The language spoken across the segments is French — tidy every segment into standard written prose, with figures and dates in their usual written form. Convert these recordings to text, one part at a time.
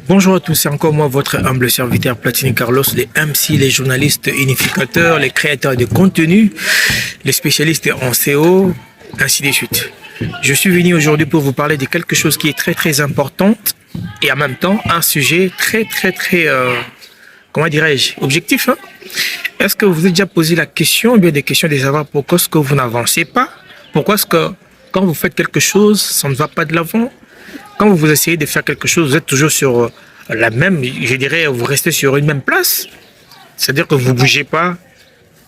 Bonjour à tous, c'est encore moi, votre humble serviteur Platini Carlos, les MC, les journalistes unificateurs, les créateurs de contenu, les spécialistes en SEO, ainsi de suite. Je suis venu aujourd'hui pour vous parler de quelque chose qui est très important et en même temps un sujet très, comment dirais-je, objectif. Est-ce que vous vous êtes déjà posé la question, bien des questions de savoir pourquoi est-ce que vous n'avancez pas? Pourquoi est-ce que quand vous faites quelque chose, ça ne va pas de l'avant? Quand vous essayez de faire quelque chose, vous êtes toujours sur la même, je dirais, vous restez sur une même place. C'est-à-dire que vous ne bougez pas,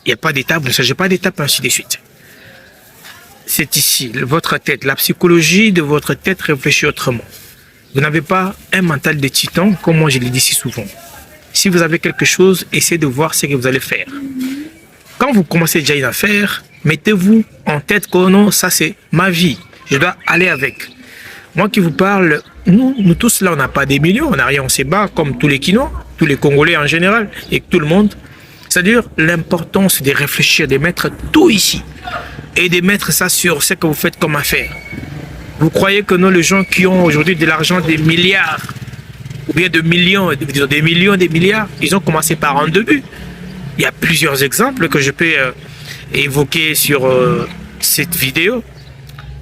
il n'y a pas d'étape, vous ne changez pas d'étape, ainsi de suite. C'est ici, votre tête, la psychologie de votre tête réfléchit autrement. Vous n'avez pas un mental de titan, comme moi je le dis si souvent. Si vous avez quelque chose, essayez de voir ce que vous allez faire. Quand vous commencez déjà une affaire, mettez-vous en tête que non, ça c'est ma vie, je dois aller avec. Moi qui vous parle, nous tous là, on n'a pas des millions, on n'a rien, on se bat comme tous les Quinois, tous les Congolais en général, et tout le monde. C'est-à-dire l'importance de réfléchir, de mettre tout ici, et de mettre ça sur ce que vous faites comme affaire. Vous croyez que non, les gens qui ont aujourd'hui de l'argent, des milliards, ou bien de millions, des millions, des milliards, ils ont commencé par un début. Il y a plusieurs exemples que je peux évoquer sur cette vidéo.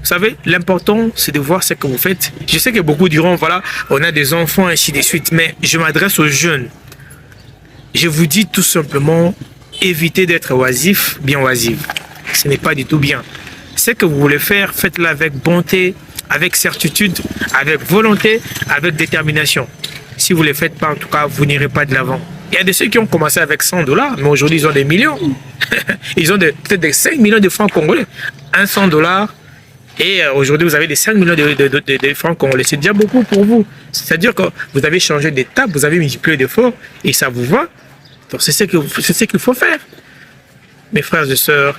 Vous savez, l'important, c'est de voir ce que vous faites. Je sais que beaucoup diront, voilà, on a des enfants, ainsi de suite, mais je m'adresse aux jeunes. Je vous dis tout simplement, évitez d'être oisif, bien oisif. Ce n'est pas du tout bien. Ce que vous voulez faire, faites-le avec bonté, avec certitude, avec volonté, avec détermination. Si vous ne le faites pas, en tout cas, vous n'irez pas de l'avant. Il y a de ceux qui ont commencé avec 100 $, mais aujourd'hui, ils ont des millions. Ils ont peut-être des 5 millions de francs congolais. Un 100 $. Et aujourd'hui, vous avez des 5 millions de francs congolais. C'est déjà beaucoup pour vous. C'est-à-dire que vous avez changé d'étape, vous avez multiplié d'efforts et ça vous va. Donc, c'est ce qu'il faut faire. Mes frères et sœurs,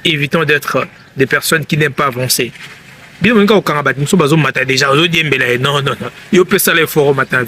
évitons d'être des personnes qui n'aiment pas avancer. Bien, quand on a déjà, non. Il peut ça l'effort au matin.